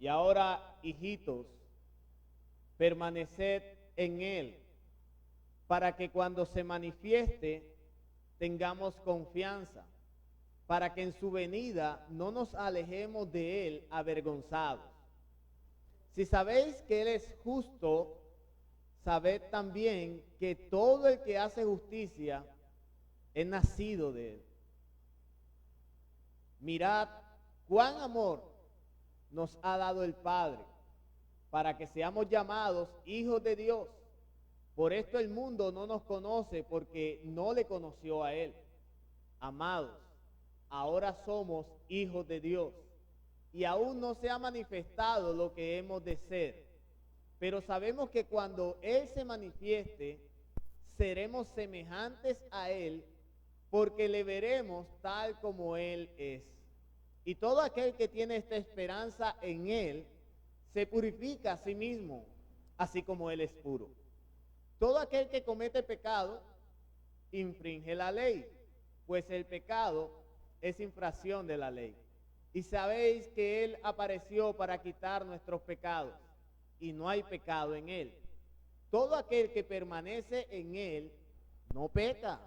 Y ahora, hijitos, permaneced en Él, para que cuando se manifieste tengamos confianza, para que en su venida no nos alejemos de Él avergonzados. Si sabéis que Él es justo, sabed también que todo el que hace justicia es nacido de Él. Mirad cuán amor nos ha dado el Padre, para que seamos llamados hijos de Dios. Por esto el mundo no nos conoce, porque no le conoció a Él. Amados, ahora somos hijos de Dios, y aún no se ha manifestado lo que hemos de ser. Pero sabemos que cuando Él se manifieste, seremos semejantes a Él, porque le veremos tal como Él es. Y todo aquel que tiene esta esperanza en Él, se purifica a sí mismo, así como Él es puro. Todo aquel que comete pecado, infringe la ley, pues el pecado es infracción de la ley. Y sabéis que Él apareció para quitar nuestros pecados, y no hay pecado en Él. Todo aquel que permanece en Él, no peca.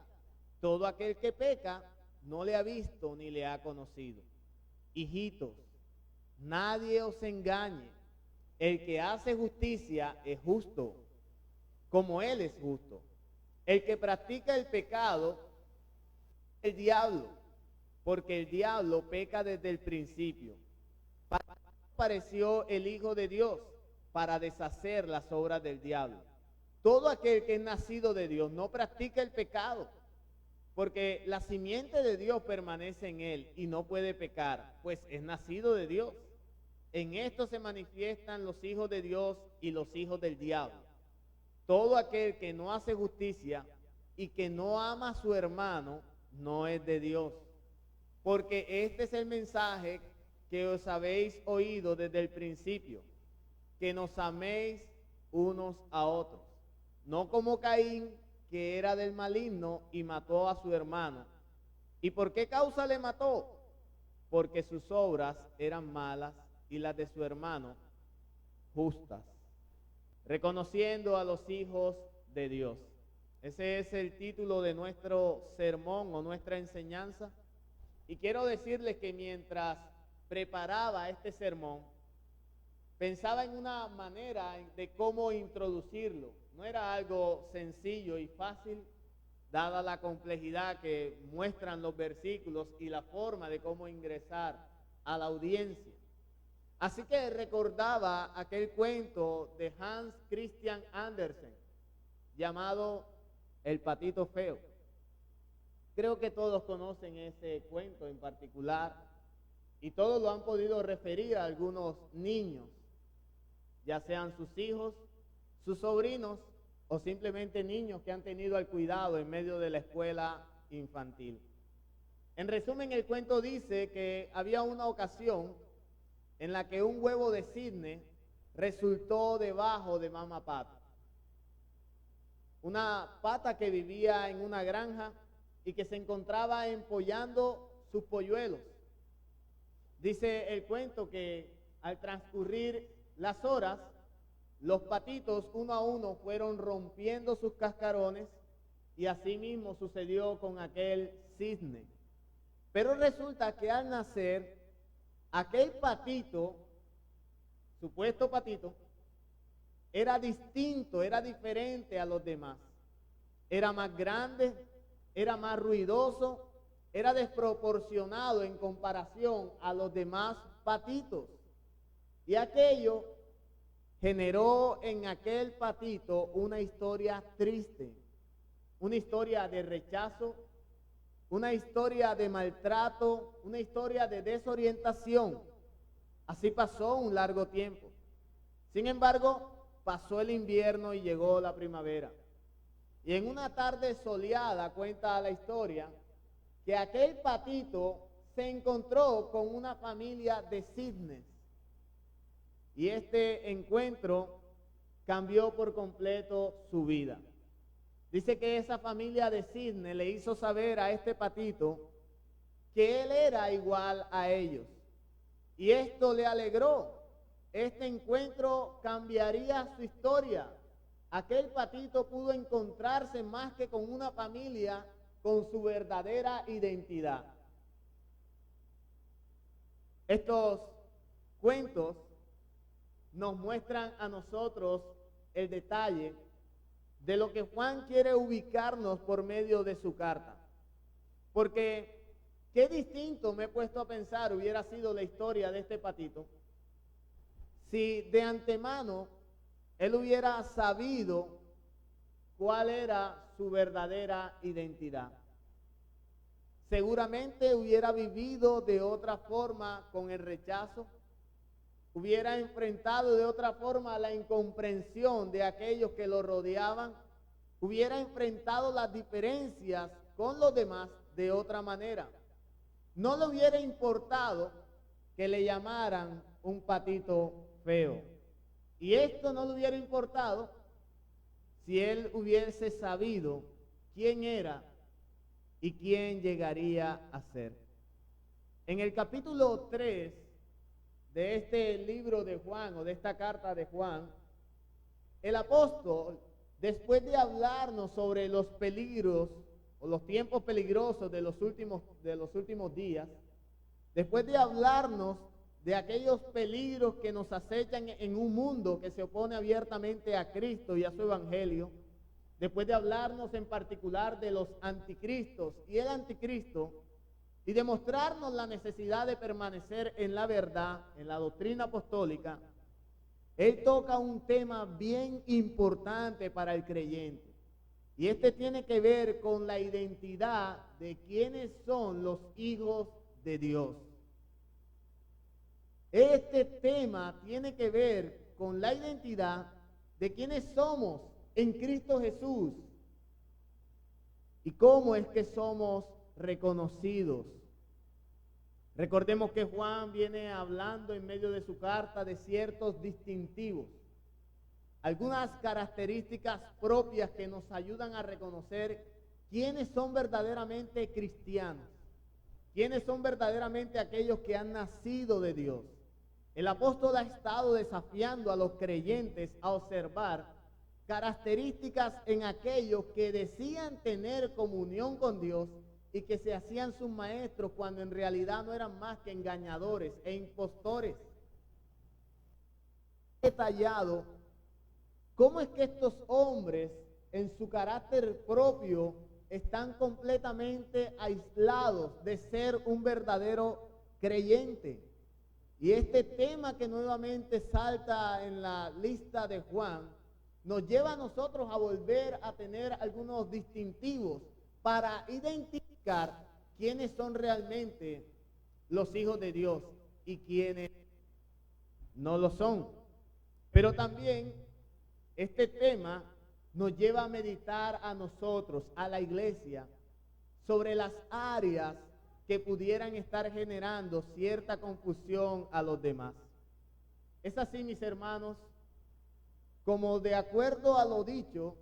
Todo aquel que peca, no le ha visto ni le ha conocido. Hijitos, nadie os engañe. El que hace justicia es justo, como Él es justo. El que practica el pecado, el diablo, porque el diablo peca desde el principio. Apareció el Hijo de Dios para deshacer las obras del diablo. Todo aquel que es nacido de Dios no practica el pecado, porque la simiente de Dios permanece en él y no puede pecar, pues es nacido de Dios. En esto se manifiestan los hijos de Dios y los hijos del diablo. Todo aquel que no hace justicia y que no ama a su hermano no es de Dios, porque este es el mensaje que os habéis oído desde el principio, que nos améis unos a otros, no como Caín, que era del maligno y mató a su hermano. ¿Y por qué causa le mató? Porque sus obras eran malas y las de su hermano justas, reconociendo a los hijos de Dios. Ese es el título de nuestro sermón o nuestra enseñanza. Y quiero decirles que mientras preparaba este sermón, pensaba en una manera de cómo introducirlo. No era algo sencillo y fácil, dada la complejidad que muestran los versículos y la forma de cómo ingresar a la audiencia. Así que recordaba aquel cuento de Hans Christian Andersen, llamado El patito feo. Creo que todos conocen ese cuento en particular, y todos lo han podido referir a algunos niños, ya sean sus hijos, sus sobrinos o simplemente niños que han tenido al cuidado en medio de la escuela infantil. En resumen, el cuento dice que había una ocasión en la que un huevo de cisne resultó debajo de mamá pata. Una pata que vivía en una granja y que se encontraba empollando sus polluelos. Dice el cuento que al transcurrir las horas, los patitos uno a uno fueron rompiendo sus cascarones, y así mismo sucedió con aquel cisne. Pero resulta que al nacer, aquel patito, supuesto patito, era distinto, era diferente a los demás. Era más grande, era más ruidoso, era desproporcionado en comparación a los demás patitos. Y aquello generó en aquel patito una historia triste, una historia de rechazo, una historia de maltrato, una historia de desorientación. Así pasó un largo tiempo. Sin embargo, pasó el invierno y llegó la primavera. Y en una tarde soleada, cuenta la historia, que aquel patito se encontró con una familia de cisnes. Y este encuentro cambió por completo su vida. Dice que esa familia de cisnes le hizo saber a este patito que él era igual a ellos. Y esto le alegró. este encuentro cambiaría su historia. Aquel patito pudo encontrarse más que con una familia, con su verdadera identidad. Estos cuentos nos muestran a nosotros el detalle de lo que Juan quiere ubicarnos por medio de su carta. Porque qué distinto, me he puesto a pensar, hubiera sido la historia de este patito si de antemano él hubiera sabido cuál era su verdadera identidad. Seguramente hubiera vivido de otra forma con el rechazo, hubiera enfrentado de otra forma la incomprensión de aquellos que lo rodeaban, hubiera enfrentado las diferencias con los demás de otra manera. No le hubiera importado que le llamaran un patito feo. Y esto no le hubiera importado si él hubiese sabido quién era y quién llegaría a ser. En el capítulo 3 de este libro de Juan, o de esta carta de Juan, el apóstol, después de hablarnos sobre los peligros o los tiempos peligrosos de los últimos días, después de hablarnos de aquellos peligros que nos acechan en un mundo que se opone abiertamente a Cristo y a su evangelio, después de hablarnos en particular de los anticristos y el anticristo, y demostrarnos la necesidad de permanecer en la verdad, en la doctrina apostólica, él toca un tema bien importante para el creyente. Y este tiene que ver con la identidad de quiénes son los hijos de Dios. Este tema tiene que ver con la identidad de quiénes somos en Cristo Jesús y cómo es que somos reconocidos. Recordemos que Juan viene hablando en medio de su carta de ciertos distintivos, algunas características propias que nos ayudan a reconocer quiénes son verdaderamente cristianos, quiénes son verdaderamente aquellos que han nacido de Dios. El apóstol ha estado desafiando a los creyentes a observar características en aquellos que decían tener comunión con Dios y que se hacían sus maestros cuando en realidad no eran más que engañadores e impostores. Detallado cómo es que estos hombres en su carácter propio están completamente aislados de ser un verdadero creyente. Y este tema que nuevamente salta en la lista de Juan nos lleva a nosotros a volver a tener algunos distintivos para identificar quiénes son realmente los hijos de Dios y quiénes no lo son. Pero también este tema nos lleva a meditar a nosotros, a la iglesia, sobre las áreas que pudieran estar generando cierta confusión a los demás. Es así, mis hermanos, como de acuerdo a lo dicho,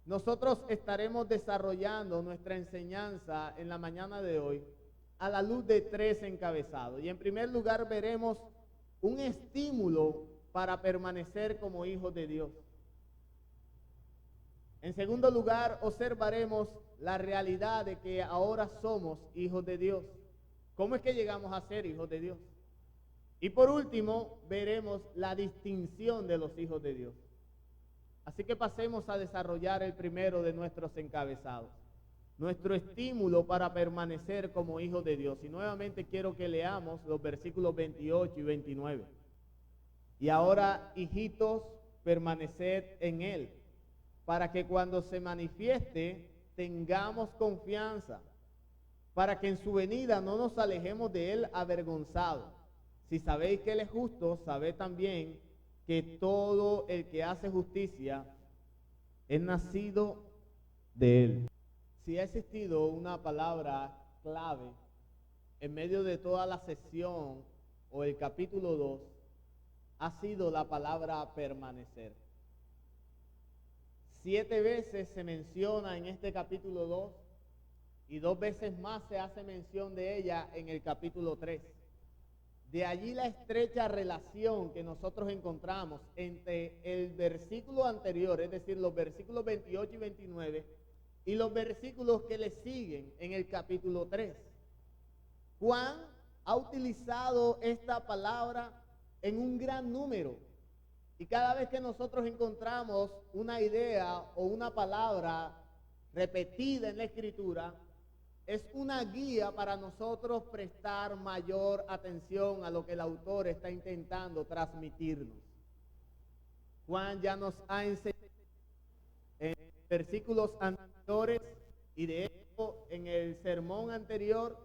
nosotros estaremos desarrollando nuestra enseñanza en la mañana de hoy a la luz de 3 encabezados. Y en primer lugar veremos un estímulo para permanecer como hijos de Dios. En segundo lugar, observaremos la realidad de que ahora somos hijos de Dios. ¿Cómo es que llegamos a ser hijos de Dios? Y por último, veremos la distinción de los hijos de Dios. Así que pasemos a desarrollar el primero de nuestros encabezados, nuestro estímulo para permanecer como hijos de Dios. Y nuevamente quiero que leamos los versículos 28 y 29. Y ahora, hijitos, permaneced en Él, para que cuando se manifieste tengamos confianza, para que en su venida no nos alejemos de Él avergonzados. Si sabéis que Él es justo, sabed también que todo el que hace justicia es nacido de Él. Si ha existido una palabra clave en medio de toda la sesión o el capítulo 2, ha sido la palabra permanecer. 7 veces se menciona en este capítulo 2 y 2 veces más se hace mención de ella en el capítulo 3. De allí la estrecha relación que nosotros encontramos entre el versículo anterior, es decir, los versículos 28 y 29, y los versículos que le siguen en el capítulo 3. Juan ha utilizado esta palabra en un gran número, y cada vez que nosotros encontramos una idea o una palabra repetida en la Escritura, es una guía para nosotros prestar mayor atención a lo que el autor está intentando transmitirnos. Juan ya nos ha enseñado en versículos anteriores, y de hecho en el sermón anterior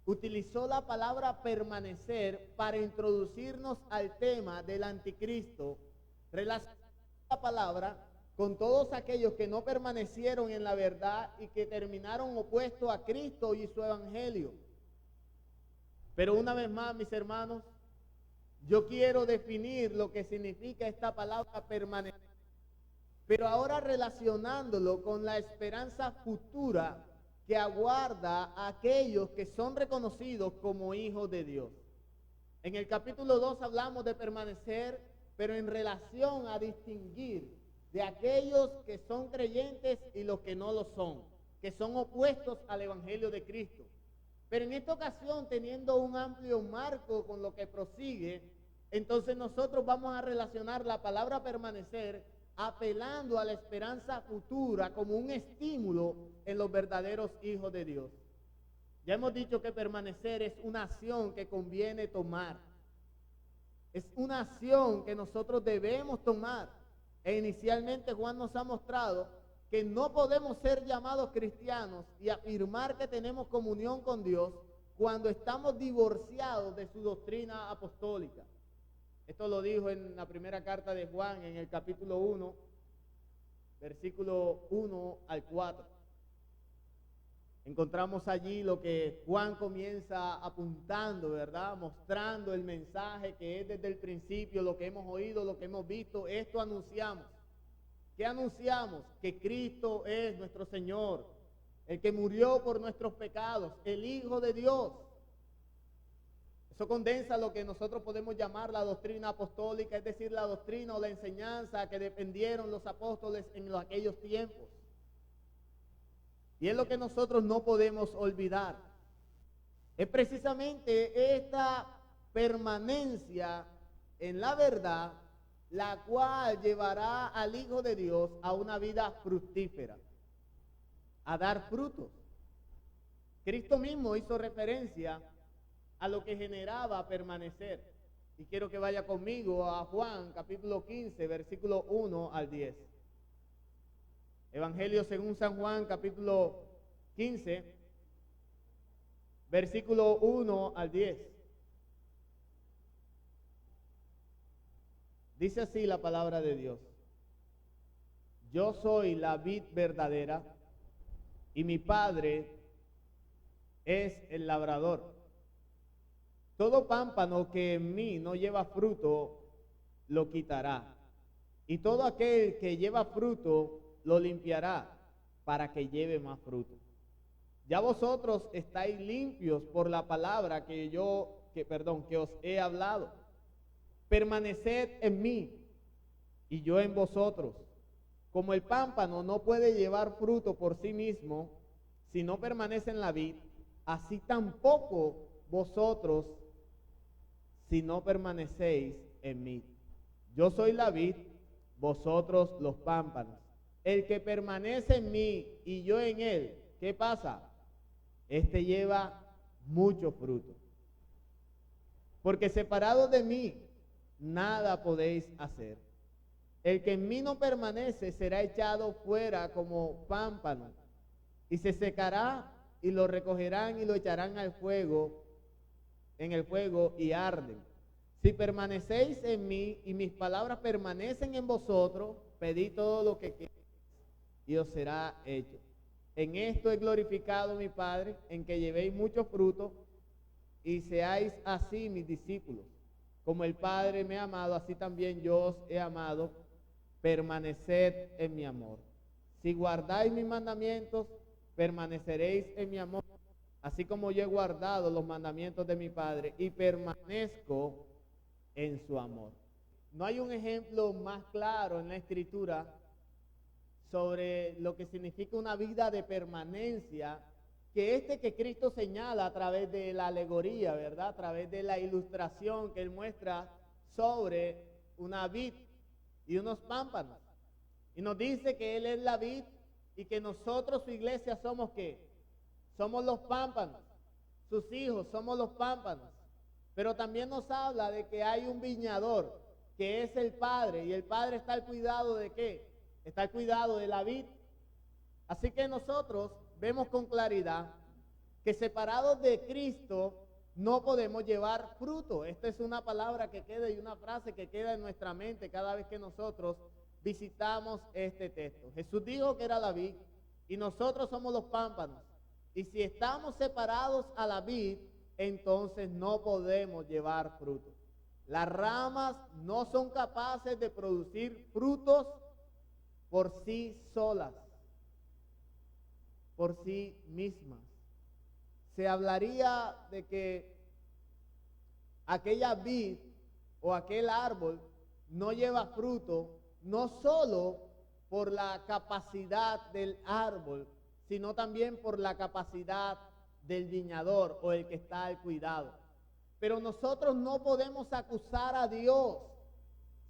utilizó la palabra permanecer para introducirnos al tema del anticristo, relacionando la palabra con todos aquellos que no permanecieron en la verdad y que terminaron opuestos a Cristo y su evangelio. Pero una vez más, mis hermanos, yo quiero definir lo que significa esta palabra permanecer, pero ahora relacionándolo con la esperanza futura que aguarda a aquellos que son reconocidos como hijos de Dios. En el capítulo 2 hablamos de permanecer, pero en relación a distinguir de aquellos que son creyentes y los que no lo son, que son opuestos al evangelio de Cristo. Pero en esta ocasión, teniendo un amplio marco con lo que prosigue, entonces nosotros vamos a relacionar la palabra permanecer apelando a la esperanza futura como un estímulo en los verdaderos hijos de Dios. Ya hemos dicho que permanecer es una acción que conviene tomar. Es una acción que nosotros debemos tomar. E inicialmente Juan nos ha mostrado que no podemos ser llamados cristianos y afirmar que tenemos comunión con Dios cuando estamos divorciados de su doctrina apostólica. Esto lo dijo en la primera carta de Juan, en el capítulo 1, versículo 1 al 4. Encontramos allí lo que Juan comienza apuntando, ¿verdad? Mostrando el mensaje que es desde el principio, lo que hemos oído, lo que hemos visto. Esto anunciamos. ¿Qué anunciamos? Que Cristo es nuestro Señor, el que murió por nuestros pecados, el Hijo de Dios. Eso condensa lo que nosotros podemos llamar la doctrina apostólica, es decir, la doctrina o la enseñanza que defendieron los apóstoles en aquellos tiempos. Y es lo que nosotros no podemos olvidar. Es precisamente esta permanencia en la verdad la cual llevará al Hijo de Dios a una vida fructífera, a dar frutos. Cristo mismo hizo referencia a lo que generaba permanecer. Y quiero que vaya conmigo a Juan capítulo 15, versículo 1 al 10. Evangelio según San Juan, capítulo 15, versículo 1 al 10. Dice así la palabra de Dios: Yo soy la vid verdadera y mi Padre es el labrador. Todo pámpano que en mí no lleva fruto, lo quitará. Y todo aquel que lleva fruto, lo limpiará para que lleve más fruto. Ya vosotros estáis limpios por la palabra que os he hablado. Permaneced en mí y yo en vosotros. Como el pámpano no puede llevar fruto por sí mismo si no permanece en la vid, así tampoco vosotros si no permanecéis en mí. Yo soy la vid, vosotros los pámpanos. El que permanece en mí y yo en él, ¿qué pasa? Este lleva mucho fruto. Porque separado de mí, nada podéis hacer. El que en mí no permanece será echado fuera como pámpano y se secará, y lo recogerán y lo echarán al fuego, en el fuego, y arden. Si permanecéis en mí y mis palabras permanecen en vosotros, pedid todo lo que queráis y os será hecho. En esto he glorificado a mi Padre, en que llevéis mucho fruto y seáis así mis discípulos. Como el Padre me ha amado, así también yo os he amado. Permaneced en mi amor. Si guardáis mis mandamientos, permaneceréis en mi amor, así como yo he guardado los mandamientos de mi Padre y permanezco en su amor. No hay un ejemplo más claro en la Escritura sobre lo que significa una vida de permanencia que Cristo señala a través de la alegoría, ¿verdad? A través de la ilustración que Él muestra sobre una vid y unos pámpanos. Y nos dice que Él es la vid y que nosotros, su iglesia, somos ¿qué? Somos los pámpanos. Sus hijos somos los pámpanos. Pero también nos habla de que hay un viñador, que es el Padre, y el Padre está al cuidado ¿de qué? Está al cuidado de la vid. Así que nosotros vemos con claridad que separados de Cristo no podemos llevar fruto. Esta es una palabra que queda y una frase que queda en nuestra mente cada vez que nosotros visitamos este texto. Jesús dijo que era la vid y nosotros somos los pámpanos. Y si estamos separados a la vid, entonces no podemos llevar fruto. Las ramas no son capaces de producir frutos por sí solas, por sí mismas. Se hablaría de que aquella vid o aquel árbol no lleva fruto, no solo por la capacidad del árbol, sino también por la capacidad del viñador o el que está al cuidado. Pero nosotros no podemos acusar a Dios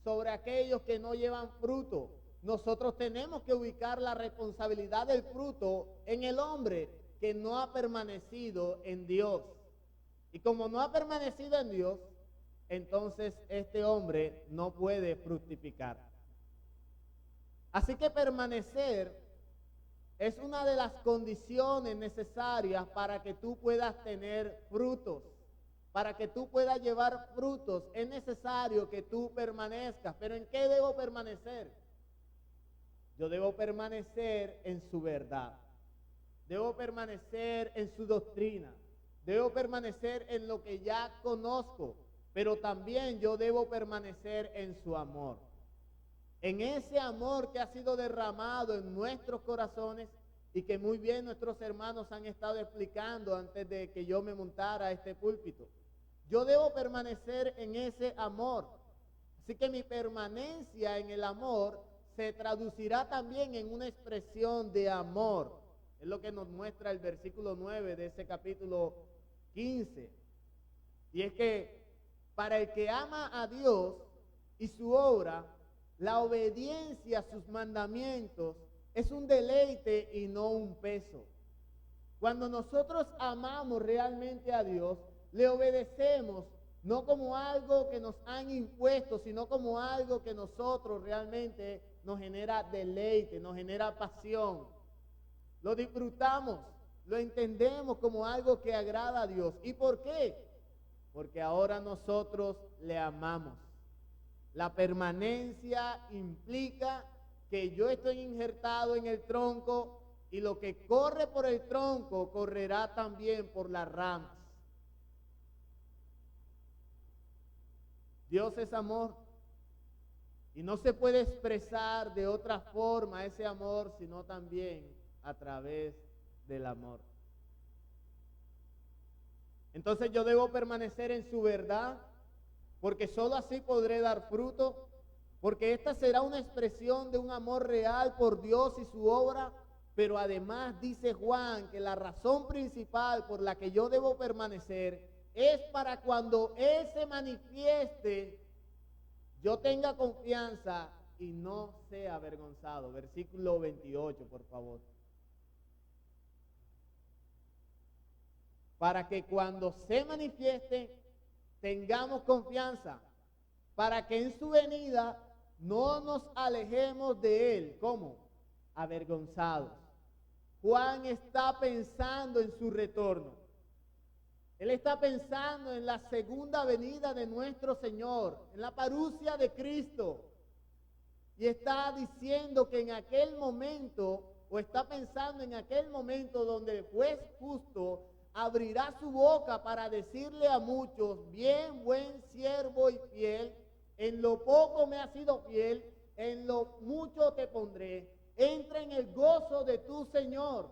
sobre aquellos que no llevan fruto. Nosotros tenemos que ubicar la responsabilidad del fruto en el hombre que no ha permanecido en Dios. Y como no ha permanecido en Dios, entonces este hombre no puede fructificar. Así que permanecer es una de las condiciones necesarias para que tú puedas tener frutos. Para que tú puedas llevar frutos, es necesario que tú permanezcas. ¿Pero en qué debo permanecer? Yo debo permanecer en su verdad. Debo permanecer en su doctrina. Debo permanecer en lo que ya conozco. Pero también yo debo permanecer en su amor. En ese amor que ha sido derramado en nuestros corazones y que muy bien nuestros hermanos han estado explicando antes de que yo me montara a este púlpito. Yo debo permanecer en ese amor. Así que mi permanencia en el amor se traducirá también en una expresión de amor. Es lo que nos muestra el versículo 9 de ese capítulo 15. Y es que para el que ama a Dios y su obra, la obediencia a sus mandamientos es un deleite y no un peso. Cuando nosotros amamos realmente a Dios, le obedecemos no como algo que nos han impuesto, sino como algo que nosotros realmente nos genera deleite, nos genera pasión. Lo disfrutamos, lo entendemos como algo que agrada a Dios. ¿Y por qué? Porque ahora nosotros le amamos. La permanencia implica que yo estoy injertado en el tronco y lo que corre por el tronco correrá también por las ramas. Dios es amor y no se puede expresar de otra forma ese amor sino también a través del amor. Entonces yo debo permanecer en su verdad porque sólo así podré dar fruto, porque esta será una expresión de un amor real por Dios y su obra, pero además dice Juan que la razón principal por la que yo debo permanecer es para cuando Él se manifieste, yo tenga confianza y no sea avergonzado. Versículo 28, por favor. Para que cuando se manifieste, tengamos confianza, para que en su venida no nos alejemos de Él. ¿Cómo? Avergonzados. Juan está pensando en su retorno. Él está pensando en la segunda venida de nuestro Señor, en la parusia de Cristo. Y está diciendo que en aquel momento, o está pensando en aquel momento donde el juez justo abrirá su boca para decirle a muchos: bien, buen siervo y fiel, en lo poco me has sido fiel, en lo mucho te pondré, entra en el gozo de tu Señor.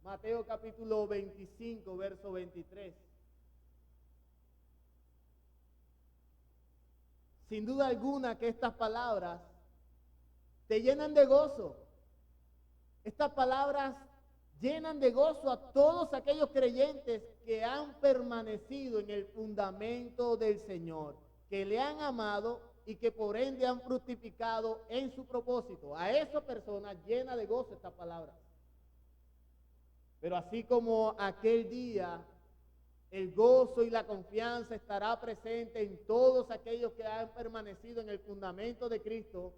Mateo capítulo 25, verso 23. Sin duda alguna que estas palabras te llenan de gozo. Estas palabras llenan de gozo a todos aquellos creyentes que han permanecido en el fundamento del Señor, que le han amado y que por ende han fructificado en su propósito. A esas personas llena de gozo estas palabras. Pero así como aquel día el gozo y la confianza estará presente en todos aquellos que han permanecido en el fundamento de Cristo,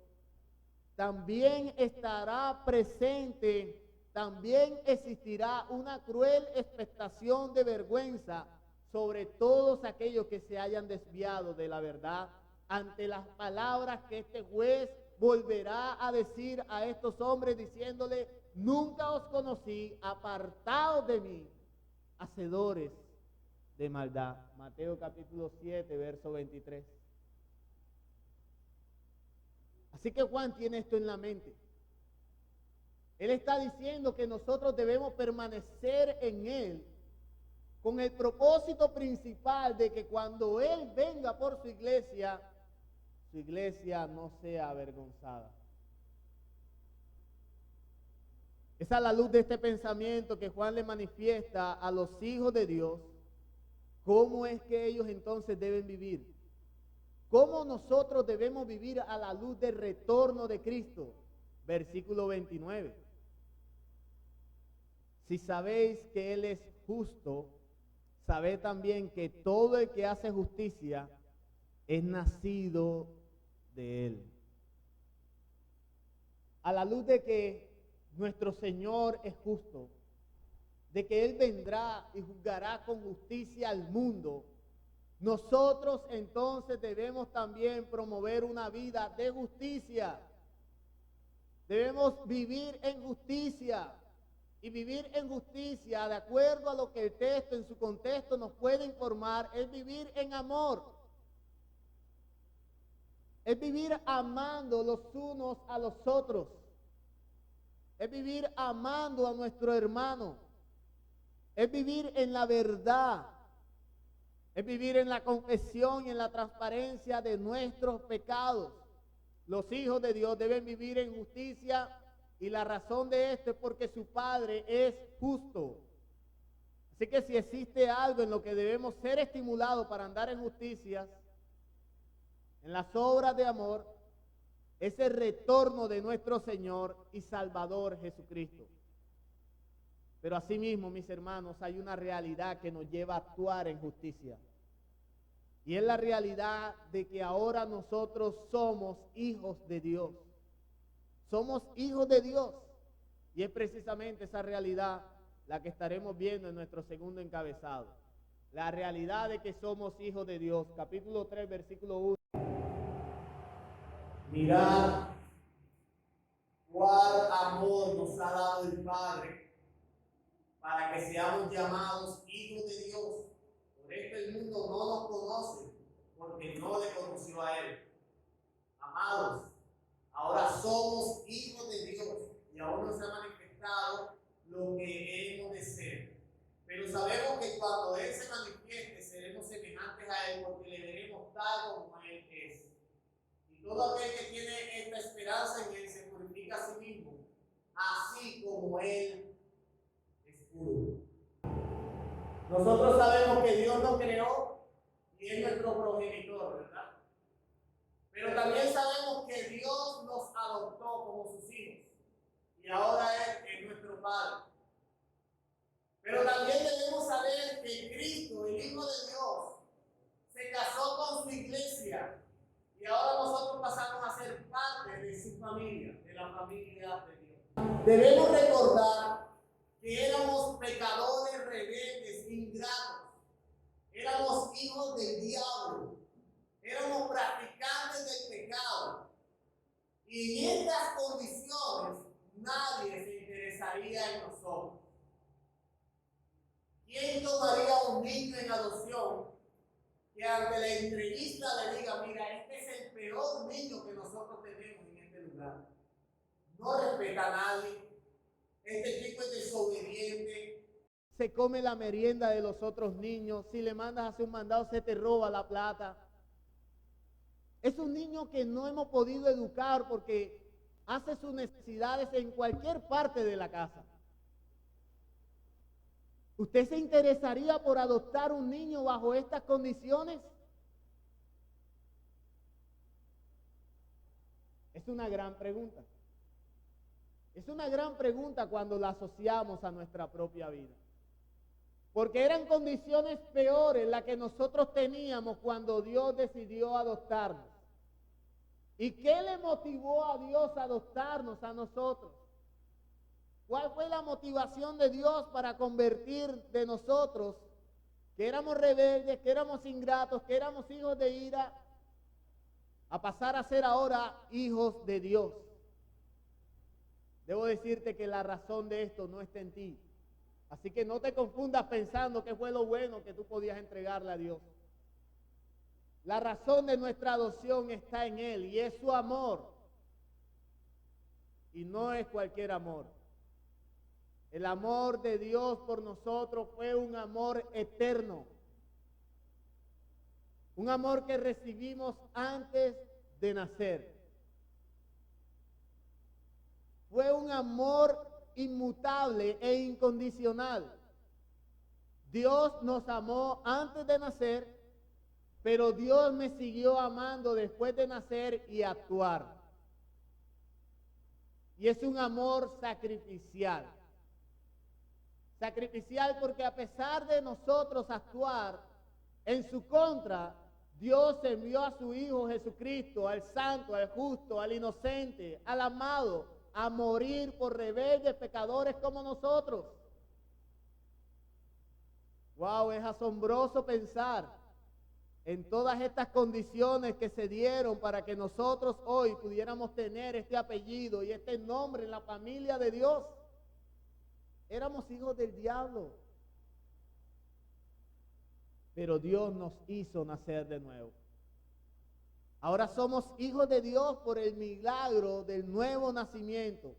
también estará presente, también existirá una cruel expectación de vergüenza sobre todos aquellos que se hayan desviado de la verdad ante las palabras que este juez volverá a decir a estos hombres diciéndole: nunca os conocí, apartaos de mí, hacedores de maldad. Mateo capítulo 7, verso 23. Así que Juan tiene esto en la mente. Él está diciendo que nosotros debemos permanecer en Él con el propósito principal de que cuando Él venga por su iglesia no sea avergonzada. Es a la luz de este pensamiento que Juan le manifiesta a los hijos de Dios cómo es que ellos entonces deben vivir. ¿Cómo nosotros debemos vivir a la luz del retorno de Cristo? Versículo 29. Si sabéis que Él es justo, sabed también que todo el que hace justicia es nacido de Él. A la luz de que nuestro Señor es justo, de que Él vendrá y juzgará con justicia al mundo, nosotros entonces debemos también promover una vida de justicia. Debemos vivir en justicia. Y vivir en justicia, de acuerdo a lo que el texto en su contexto nos puede informar, es vivir en amor. Es vivir amando los unos a los otros. Es vivir amando a nuestro hermano. Es vivir en la verdad. Es vivir en la confesión y en la transparencia de nuestros pecados. Los hijos de Dios deben vivir en justicia, y la razón de esto es porque su Padre es justo. Así que si existe algo en lo que debemos ser estimulados para andar en justicia, en las obras de amor, es el retorno de nuestro Señor y Salvador Jesucristo. Pero asimismo, mis hermanos, hay una realidad que nos lleva a actuar en justicia. Y es la realidad de que ahora nosotros somos hijos de Dios. Somos hijos de Dios. Y es precisamente esa realidad la que estaremos viendo en nuestro segundo encabezado. La realidad de que somos hijos de Dios. Capítulo 3, versículo 1. Mirad cuál amor nos ha dado el Padre para que seamos llamados hijos de Dios. Por esto el mundo no nos conoce, porque no le conoció a Él. Amados, ahora somos hijos de Dios y aún no se ha manifestado lo que hemos de ser. Pero sabemos que cuando Él se manifieste seremos semejantes a Él, porque le veremos tal como Él es. Y todo aquel que tiene esta esperanza en Él se purifica a sí mismo, así como Él es puro. Nosotros sabemos que Dios nos creó y es nuestro progenitor, ¿verdad? Pero también sabemos que Dios nos adoptó como sus hijos y ahora Él es nuestro Padre. Pero también debemos saber que Cristo, el Hijo de Dios, se casó con su iglesia y ahora nosotros pasamos a ser parte de su familia, de la familia de Dios. Debemos recordar que éramos pecadores, rebeldes, ingratos. Éramos hijos del diablo. Éramos practicantes del pecado. Y en estas condiciones nadie se interesaría en nosotros. ¿Quién tomaría a un niño en adopción que ante la entrevista le diga: mira, este es el peor niño que nosotros tenemos en este lugar? No respeta a nadie, este tipo es desobediente, se come la merienda de los otros niños, si le mandas a hacer un mandado se te roba la plata. Es un niño que no hemos podido educar porque hace sus necesidades en cualquier parte de la casa. ¿Usted se interesaría por adoptar un niño bajo estas condiciones? Es una gran pregunta. Es una gran pregunta cuando la asociamos a nuestra propia vida. Porque eran condiciones peores las que nosotros teníamos cuando Dios decidió adoptarnos. ¿Y qué le motivó a Dios a adoptarnos a nosotros? ¿Cuál fue la motivación de Dios para convertir de nosotros, que éramos rebeldes, que éramos ingratos, que éramos hijos de ira, a pasar a ser ahora hijos de Dios? Debo decirte que la razón de esto no está en ti. Así que no te confundas pensando que fue lo bueno que tú podías entregarle a Dios. La razón de nuestra adopción está en Él y es su amor. Y no es cualquier amor. El amor de Dios por nosotros fue un amor eterno. Un amor que recibimos antes de nacer. Fue un amor inmutable e incondicional. Dios nos amó antes de nacer, pero Dios me siguió amando después de nacer y actuar. Y es un amor sacrificial. Sacrificial porque a pesar de nosotros actuar en su contra, Dios envió a su Hijo Jesucristo, al santo, al justo, al inocente, al amado, a morir por rebeldes pecadores como nosotros. Wow, es asombroso pensar en todas estas condiciones que se dieron para que nosotros hoy pudiéramos tener este apellido y este nombre en la familia de Dios. Éramos hijos del diablo, pero Dios nos hizo nacer de nuevo. Ahora somos hijos de Dios por el milagro del nuevo nacimiento.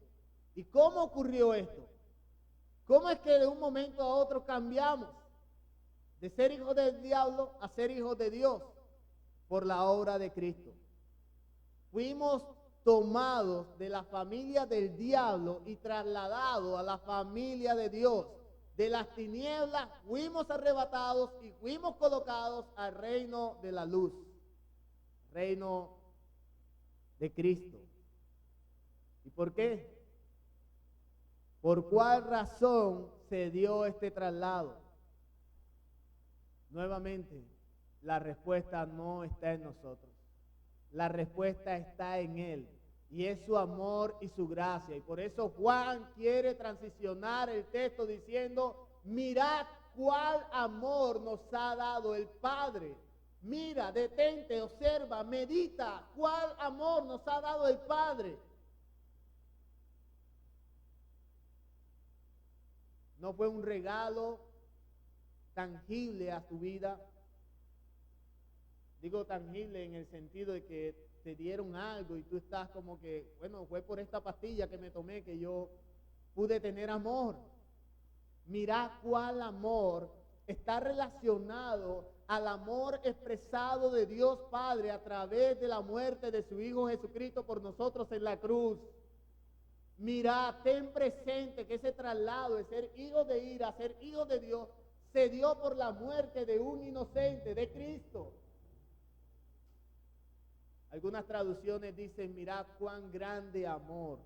¿Y cómo ocurrió esto? ¿Cómo es que de un momento a otro cambiamos de ser hijos del diablo a ser hijos de Dios? Por la obra de Cristo. Fuimos tomados de la familia del diablo y trasladados a la familia de Dios. De las tinieblas fuimos arrebatados y fuimos colocados al reino de la luz. Reino de Cristo. ¿Y por qué? ¿Por cuál razón se dio este traslado? Nuevamente, la respuesta no está en nosotros. La respuesta está en Él. Y es su amor y su gracia. Y por eso Juan quiere transicionar el texto diciendo, mirad cuál amor nos ha dado el Padre. Mira, detente, observa, medita cuál amor nos ha dado el Padre. No fue un regalo tangible a tu vida. Digo tangible en el sentido de que te dieron algo y tú estás como que, bueno, fue por esta pastilla que me tomé que yo pude tener amor. Mira cuál amor está relacionado al amor expresado de Dios Padre a través de la muerte de su Hijo Jesucristo por nosotros en la cruz. Mira, ten presente que ese traslado de ser hijo de ira a ser hijo de Dios se dio por la muerte de un inocente, de Cristo. Algunas traducciones dicen, mirad cuán grande amor.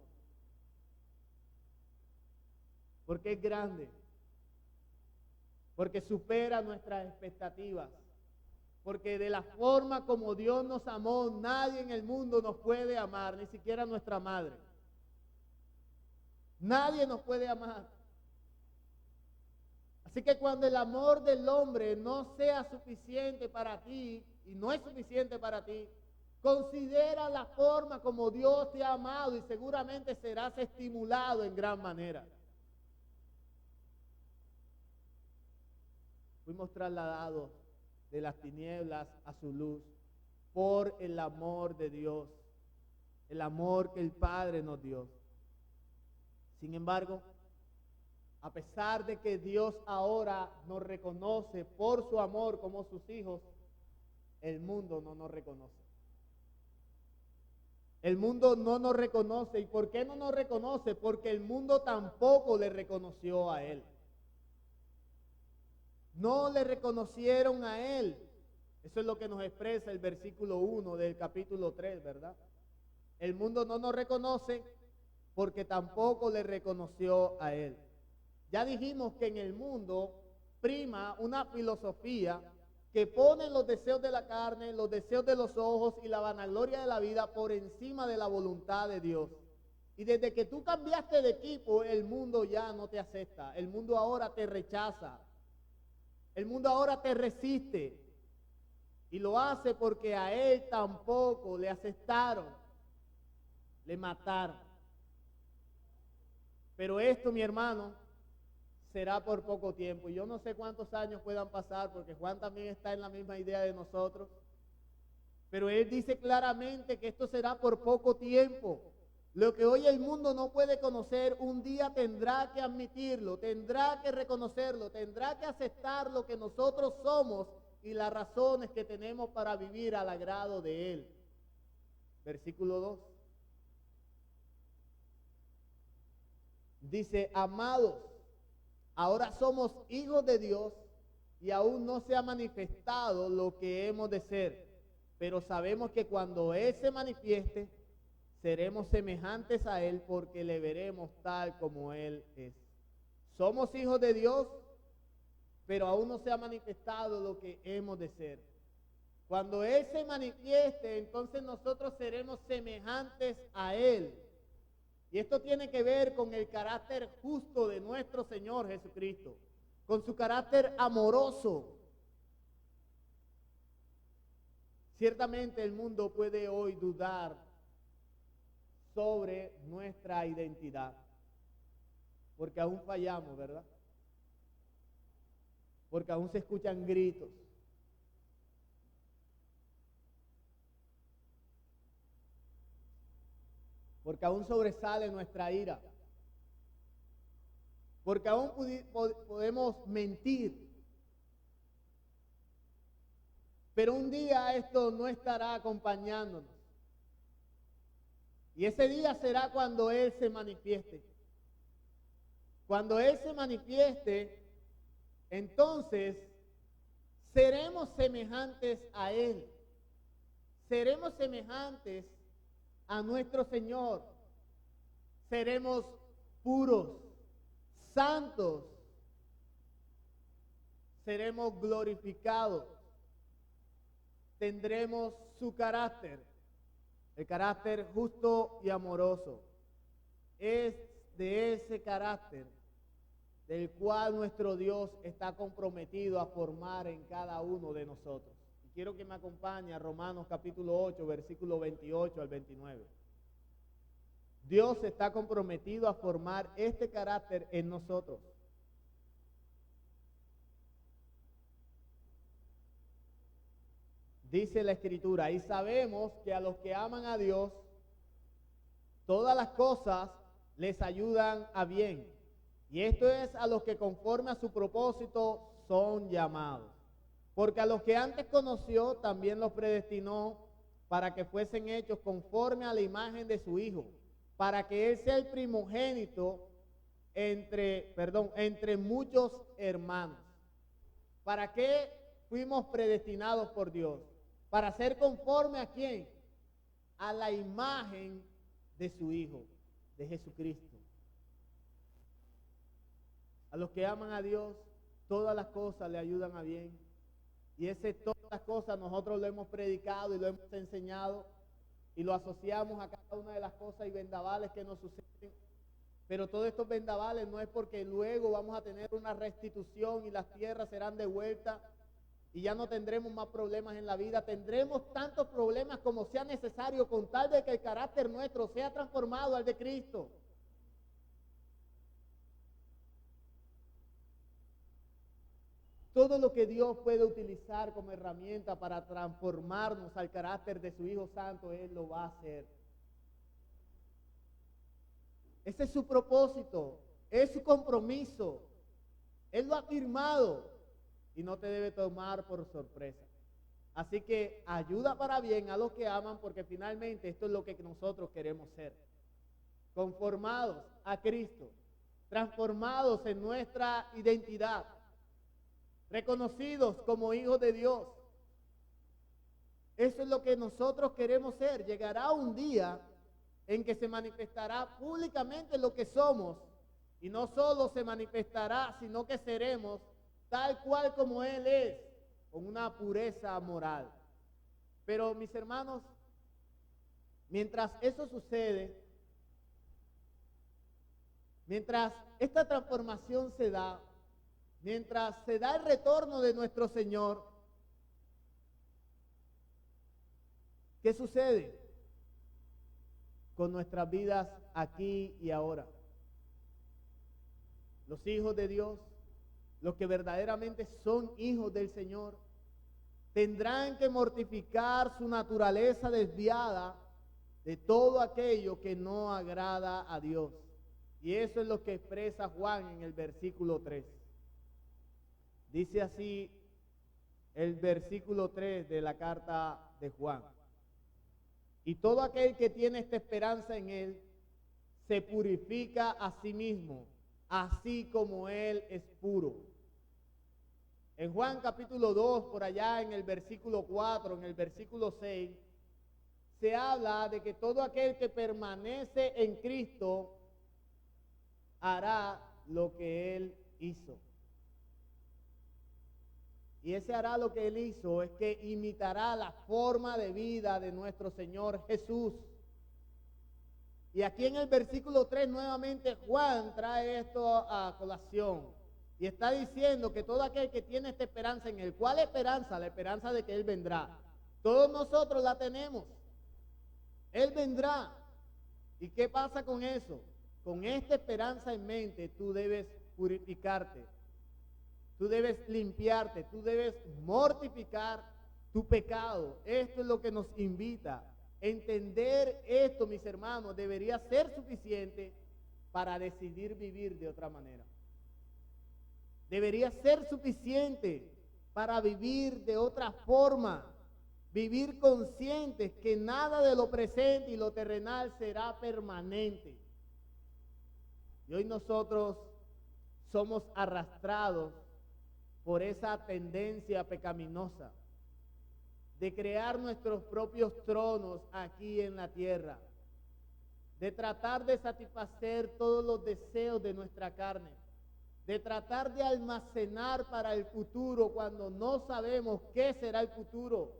¿Por qué es grande? Porque supera nuestras expectativas. Porque de la forma como Dios nos amó, nadie en el mundo nos puede amar, ni siquiera nuestra madre. Nadie nos puede amar. Así que cuando el amor del hombre no sea suficiente para ti, y no es suficiente para ti, considera la forma como Dios te ha amado y seguramente serás estimulado en gran manera. Fuimos trasladados de las tinieblas a su luz por el amor de Dios, el amor que el Padre nos dio. Sin embargo, A pesar de que Dios ahora nos reconoce por su amor como sus hijos, el mundo no nos reconoce. El mundo no nos reconoce. ¿Y por qué no nos reconoce? Porque el mundo tampoco le reconoció a Él. No le reconocieron a Él. Eso es lo que nos expresa el versículo 1 del capítulo 3, ¿verdad? El mundo no nos reconoce porque tampoco le reconoció a Él. Ya dijimos que en el mundo prima una filosofía que pone los deseos de la carne, los deseos de los ojos y la vanagloria de la vida por encima de la voluntad de Dios. Y desde que tú cambiaste de equipo, el mundo ya no te acepta. El mundo ahora te rechaza. El mundo ahora te resiste. Y lo hace porque a él tampoco le aceptaron. Le mataron. Pero esto, mi hermano, será por poco tiempo. Y yo no sé cuántos años puedan pasar, porque Juan también está en la misma idea de nosotros. Pero él dice claramente que esto será por poco tiempo. Lo que hoy el mundo no puede conocer, un día tendrá que admitirlo, tendrá que reconocerlo, tendrá que aceptar lo que nosotros somos y las razones que tenemos para vivir al agrado de él. Versículo 2. Dice, amados, ahora somos hijos de Dios y aún no se ha manifestado lo que hemos de ser, pero sabemos que cuando Él se manifieste, seremos semejantes a Él porque le veremos tal como Él es. Somos hijos de Dios, pero aún no se ha manifestado lo que hemos de ser. Cuando Él se manifieste, entonces nosotros seremos semejantes a Él. Y esto tiene que ver con el carácter justo de nuestro Señor Jesucristo, con su carácter amoroso. Ciertamente el mundo puede hoy dudar sobre nuestra identidad, porque aún fallamos, ¿verdad? Porque aún se escuchan gritos. Porque aún sobresale nuestra ira, porque aún podemos mentir, pero un día esto no estará acompañándonos, y ese día será cuando Él se manifieste. Cuando Él se manifieste, entonces seremos semejantes a Él, seremos semejantes a nuestro Señor, seremos puros, santos, seremos glorificados, tendremos su carácter, el carácter justo y amoroso. Es de ese carácter del cual nuestro Dios está comprometido a formar en cada uno de nosotros. Quiero que me acompañe a Romanos capítulo 8, versículo 28 al 29. Dios está comprometido a formar este carácter en nosotros. Dice la Escritura, y sabemos que a los que aman a Dios, todas las cosas les ayudan a bien. Y esto es a los que conforme a su propósito son llamados. Porque a los que antes conoció, también los predestinó para que fuesen hechos conforme a la imagen de su Hijo, para que Él sea el primogénito entre muchos hermanos. ¿Para qué fuimos predestinados por Dios? Para ser conforme a ¿quién? A la imagen de su Hijo, de Jesucristo. A los que aman a Dios, todas las cosas le ayudan a bien. Y ese todas las cosas nosotros lo hemos predicado y lo hemos enseñado y lo asociamos a cada una de las cosas y vendavales que nos suceden. Pero todos estos vendavales no es porque luego vamos a tener una restitución y las tierras serán devueltas y ya no tendremos más problemas en la vida. Tendremos tantos problemas como sea necesario con tal de que el carácter nuestro sea transformado al de Cristo. Todo lo que Dios puede utilizar como herramienta para transformarnos al carácter de su Hijo Santo, Él lo va a hacer. Ese es su propósito. es su compromiso. Él lo ha firmado y no te debe tomar por sorpresa. Así que ayuda para bien a los que aman, porque finalmente esto es lo que nosotros queremos ser. Conformados a Cristo, transformados en nuestra identidad, reconocidos como hijos de Dios. Eso es lo que nosotros queremos ser. Llegará un día en que se manifestará públicamente lo que somos, y no solo se manifestará, sino que seremos tal cual como Él es, con una pureza moral. Pero mis hermanos, mientras eso sucede, mientras esta transformación se da, mientras se da el retorno de nuestro Señor, ¿qué sucede con nuestras vidas aquí y ahora? Los hijos de Dios, los que verdaderamente son hijos del Señor, tendrán que mortificar su naturaleza desviada de todo aquello que no agrada a Dios. Y eso es lo que expresa Juan en el versículo 3. Dice así el versículo 3 de la carta de Juan: y todo aquel que tiene esta esperanza en Él se purifica a sí mismo, así como Él es puro. En Juan capítulo 2, por allá en el versículo 4, en el versículo 6, se habla de que todo aquel que permanece en Cristo hará lo que Él hizo. Y ese hará lo que Él hizo es que imitará la forma de vida de nuestro Señor Jesús. Y aquí en el versículo 3 nuevamente Juan trae esto a colación. Y está diciendo que todo aquel que tiene esta esperanza en Él, ¿cuál esperanza? La esperanza de que Él vendrá. Todos nosotros la tenemos. Él vendrá. ¿Y qué pasa con eso? Con esta esperanza en mente, tú debes purificarte. Tú debes limpiarte, tú debes mortificar tu pecado. Esto es lo que nos invita. Entender esto, mis hermanos, debería ser suficiente para decidir vivir de otra manera. Debería ser suficiente para vivir de otra forma. Vivir conscientes que nada de lo presente y lo terrenal será permanente. Y hoy nosotros somos arrastrados por esa tendencia pecaminosa de crear nuestros propios tronos aquí en la tierra, de tratar de satisfacer todos los deseos de nuestra carne, de tratar de almacenar para el futuro cuando no sabemos qué será el futuro,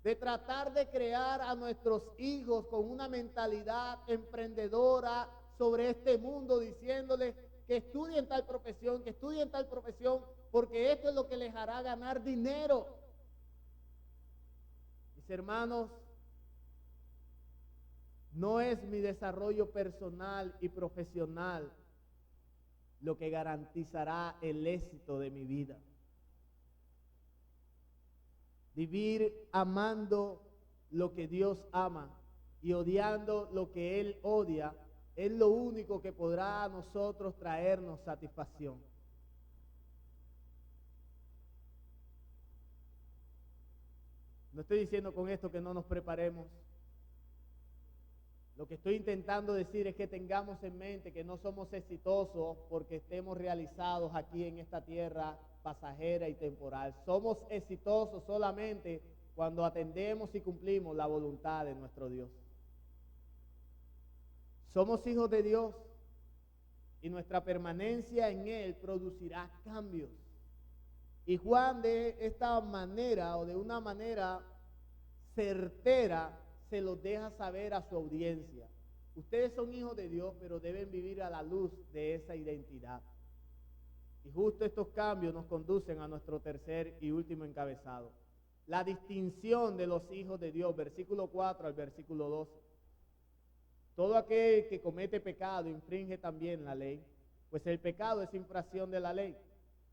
de tratar de crear a nuestros hijos con una mentalidad emprendedora sobre este mundo, diciéndoles que estudien tal profesión, porque esto es lo que les hará ganar dinero. Mis hermanos, no es mi desarrollo personal y profesional lo que garantizará el éxito de mi vida. Vivir amando lo que Dios ama y odiando lo que Él odia es lo único que podrá a nosotros traernos satisfacción. No estoy diciendo con esto que no nos preparemos. Lo que estoy intentando decir es que tengamos en mente que no somos exitosos porque estemos realizados aquí en esta tierra pasajera y temporal. Somos exitosos solamente cuando atendemos y cumplimos la voluntad de nuestro Dios. Somos hijos de Dios y nuestra permanencia en Él producirá cambios. Y Juan de esta manera o de una manera certera se los deja saber a su audiencia. Ustedes son hijos de Dios, pero deben vivir a la luz de esa identidad. Y justo estos cambios nos conducen a nuestro tercer y último encabezado. La distinción de los hijos de Dios, versículo 4 al versículo 12. Todo aquel que comete pecado infringe también la ley, pues el pecado es infracción de la ley.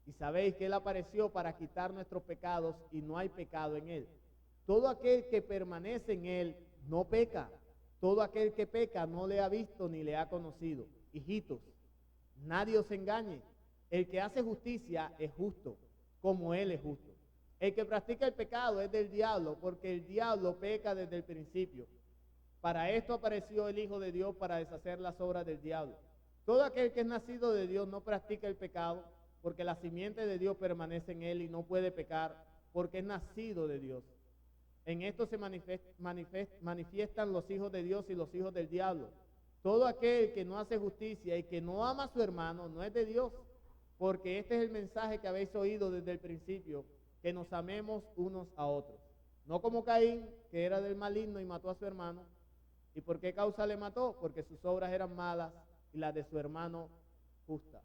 Y sabéis que Él apareció para quitar nuestros pecados y no hay pecado en Él. Todo aquel que permanece en Él no peca. Todo aquel que peca no le ha visto ni le ha conocido. Hijitos, Nadie os engañe. El que hace justicia es justo, como Él es justo. El que practica el pecado es del diablo, porque el diablo peca desde el principio. Para esto apareció el Hijo de Dios, para deshacer las obras del diablo. Todo aquel que es nacido de Dios no practica el pecado, porque la simiente de Dios permanece en él y no puede pecar, porque es nacido de Dios. En esto se manifiestan los hijos de Dios y los hijos del diablo. Todo aquel que no hace justicia y que no ama a su hermano no es de Dios, porque este es el mensaje que habéis oído desde el principio, que nos amemos unos a otros. No como Caín, que era del maligno y mató a su hermano. ¿Y por qué causa le mató? Porque sus obras eran malas y las de su hermano justas.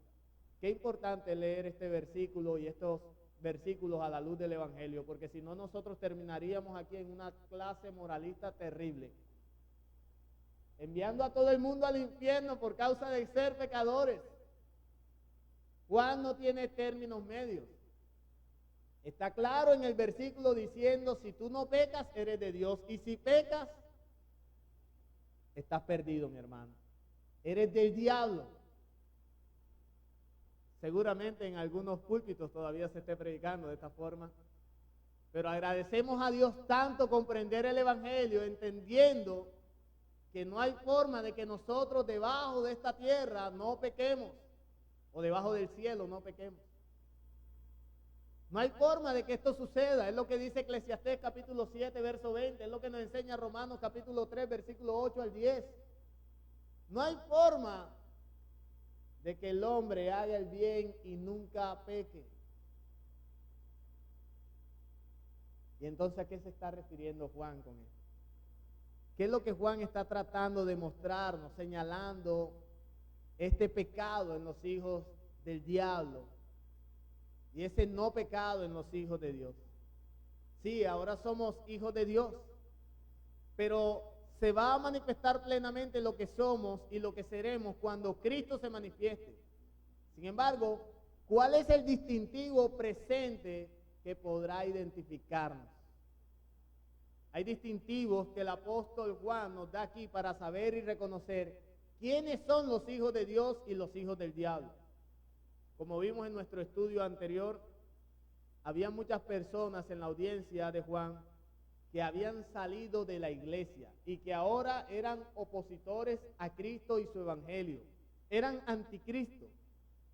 Qué importante leer este versículo y estos versículos a la luz del Evangelio, porque si no nosotros terminaríamos aquí en una clase moralista terrible, enviando a todo el mundo al infierno por causa de ser pecadores. Juan no tiene términos medios. Está claro en el versículo diciendo, si tú no pecas, eres de Dios, y si pecas, estás perdido, mi hermano. Eres del diablo. Seguramente en algunos púlpitos todavía se esté predicando de esta forma, pero agradecemos a Dios tanto comprender el Evangelio, entendiendo que no hay forma de que nosotros debajo de esta tierra no pequemos, o debajo del cielo no pequemos. No hay forma de que esto suceda. Es lo que dice Eclesiastés capítulo 7, verso 20. Es lo que nos enseña Romanos capítulo 3, versículo 8 al 10. No hay forma de que el hombre haga el bien y nunca peque. Y entonces, ¿a qué se está refiriendo Juan con esto? ¿Qué es lo que Juan está tratando de mostrarnos, señalando este pecado en los hijos del diablo y ese no pecado en los hijos de Dios? Sí, ahora somos hijos de Dios, pero se va a manifestar plenamente lo que somos y lo que seremos cuando Cristo se manifieste. Sin embargo, ¿cuál es el distintivo presente que podrá identificarnos? Hay distintivos que el apóstol Juan nos da aquí para saber y reconocer quiénes son los hijos de Dios y los hijos del diablo. Como vimos en nuestro estudio anterior, había muchas personas en la audiencia de Juan que habían salido de la iglesia y que ahora eran opositores a Cristo y su evangelio. Eran anticristo.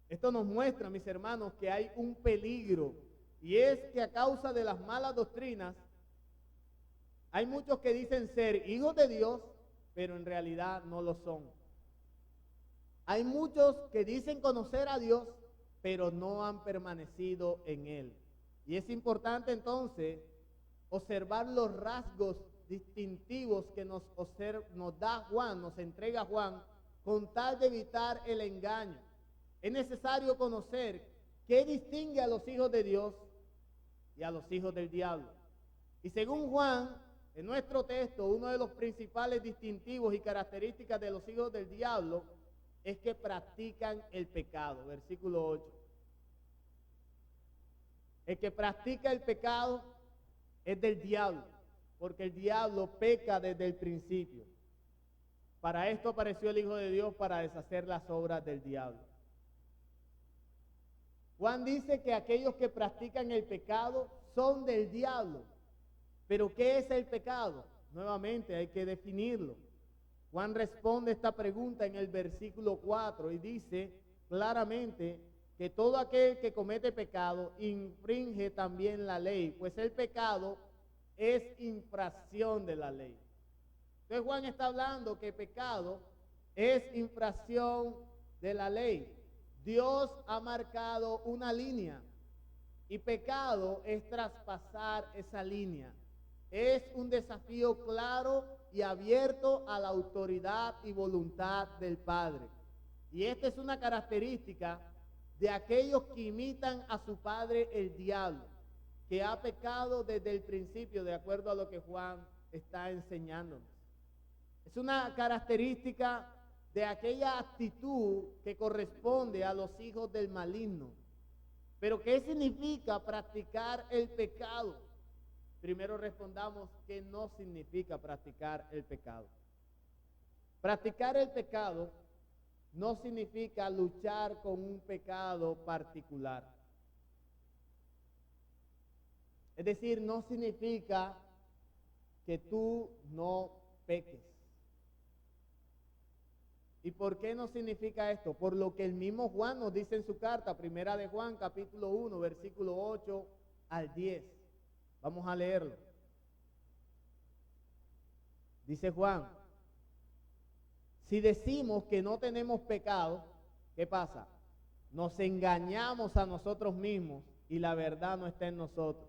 Esto nos muestra, mis hermanos, que hay un peligro, y es que a causa de las malas doctrinas hay muchos que dicen ser hijos de Dios, pero en realidad no lo son. Hay muchos que dicen conocer a Dios, pero no han permanecido en Él. Y es importante entonces observar los rasgos distintivos que nos da Juan, nos entrega Juan, con tal de evitar el engaño. Es necesario conocer qué distingue a los hijos de Dios y a los hijos del diablo. Y según Juan, en nuestro texto, uno de los principales distintivos y características de los hijos del diablo es que practican el pecado. Versículo 8. El que practica el pecado es del diablo, porque el diablo peca desde el principio. Para esto apareció el Hijo de Dios, para deshacer las obras del diablo. Juan dice que aquellos que practican el pecado son del diablo. ¿Pero qué es el pecado? Nuevamente hay que definirlo. Juan responde esta pregunta en el versículo 4 y dice claramente que todo aquel que comete pecado infringe también la ley, pues el pecado es infracción de la ley. Entonces Juan está hablando que pecado es infracción de la ley. Dios ha marcado una línea y pecado es traspasar esa línea. Es un desafío claro y abierto a la autoridad y voluntad del Padre. Y esta es una característica de aquellos que imitan a su padre el diablo, que ha pecado desde el principio, de acuerdo a lo que Juan está enseñándonos. Es una característica de aquella actitud que corresponde a los hijos del maligno. Pero ¿qué significa practicar el pecado? Primero respondamos qué no significa practicar el pecado. Practicar el pecado no significa luchar con un pecado particular. Es decir, no significa que tú no peques. ¿Y por qué no significa esto? Por lo que el mismo Juan nos dice en su carta, primera de Juan, capítulo 1, versículo 8 al 10. Vamos a leerlo. Dice Juan, si decimos que no tenemos pecado, ¿qué pasa? Nos engañamos a nosotros mismos y la verdad no está en nosotros.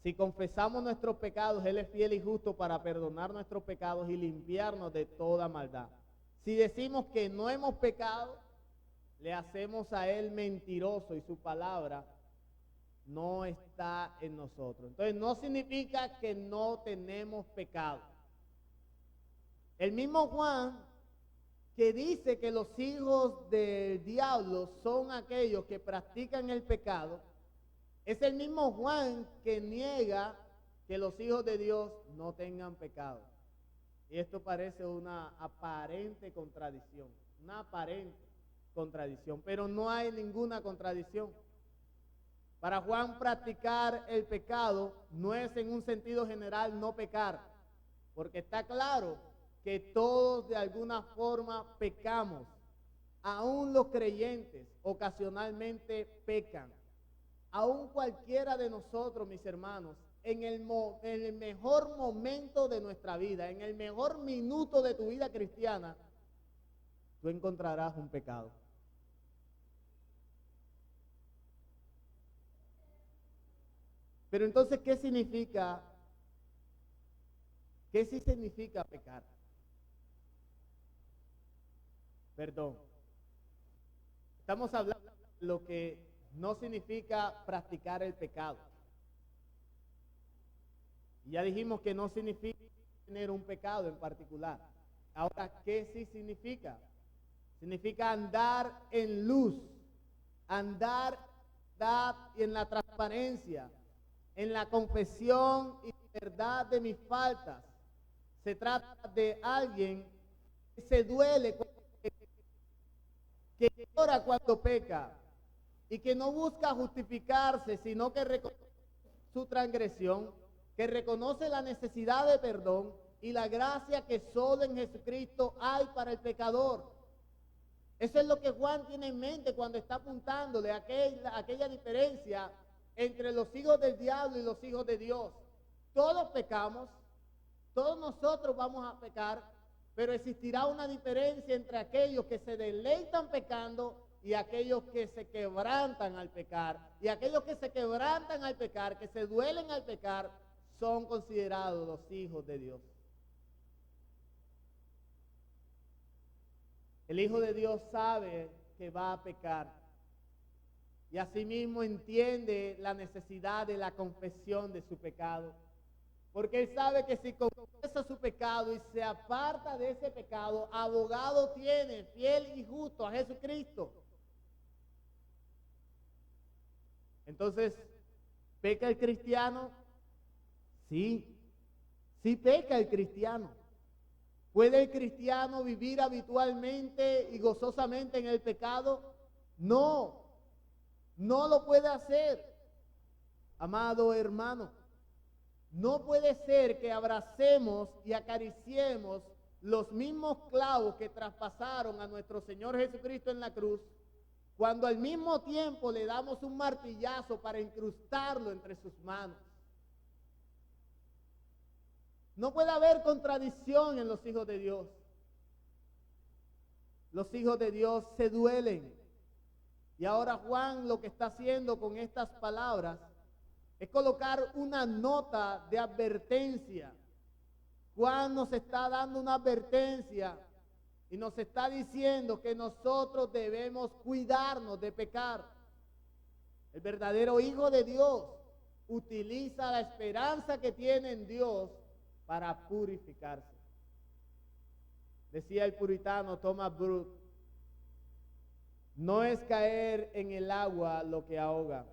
Si confesamos nuestros pecados, Él es fiel y justo para perdonar nuestros pecados y limpiarnos de toda maldad. Si decimos que no hemos pecado, le hacemos a Él mentiroso y su palabra no está en nosotros. Entonces no significa que no tenemos pecado. El mismo Juan, que dice que los hijos del diablo son aquellos que practican el pecado, es el mismo Juan que niega que los hijos de Dios no tengan pecado. Y esto parece una aparente contradicción, pero no hay ninguna contradicción. Para Juan, practicar el pecado no es en un sentido general no pecar, porque está claro que todos de alguna forma pecamos. Aún los creyentes ocasionalmente pecan. Aún cualquiera de nosotros, mis hermanos, en el mejor momento de nuestra vida, en el mejor minuto de tu vida cristiana, tú encontrarás un pecado. Pero entonces, ¿qué significa? ¿Qué sí significa pecar? Perdón. Estamos hablando de lo que no significa practicar el pecado. Y ya dijimos que no significa tener un pecado en particular. Ahora, ¿qué sí significa? Significa andar en luz, andar en la transparencia, en la confesión y verdad de mis faltas. Se trata de alguien que se duele, que llora cuando peca y que no busca justificarse, sino que reconoce su transgresión, que reconoce la necesidad de perdón y la gracia que solo en Jesucristo hay para el pecador. Eso es lo que Juan tiene en mente cuando está apuntándole a aquella diferencia entre los hijos del diablo y los hijos de Dios. Todos pecamos, todos nosotros vamos a pecar, pero existirá una diferencia entre aquellos que se deleitan pecando y aquellos que se quebrantan al pecar. Y aquellos que se quebrantan al pecar, que se duelen al pecar, son considerados los hijos de Dios. El Hijo de Dios sabe que va a pecar y asimismo entiende la necesidad de la confesión de su pecado, porque Él sabe que si confiesa su pecado y se aparta de ese pecado, abogado tiene, fiel y justo, a Jesucristo. Entonces, ¿peca el cristiano? Sí peca el cristiano. ¿Puede el cristiano vivir habitualmente y gozosamente en el pecado? No lo puede hacer. Amado hermano, no puede ser que abracemos y acariciemos los mismos clavos que traspasaron a nuestro Señor Jesucristo en la cruz, cuando al mismo tiempo le damos un martillazo para incrustarlo entre sus manos. No puede haber contradicción en los hijos de Dios. Los hijos de Dios se duelen. Y ahora Juan lo que está haciendo con estas palabras es colocar una nota de advertencia. Juan nos está dando una advertencia y nos está diciendo que nosotros debemos cuidarnos de pecar. El verdadero Hijo de Dios utiliza la esperanza que tiene en Dios para purificarse. Decía el puritano Thomas Brooks, no es caer en el agua lo que ahoga,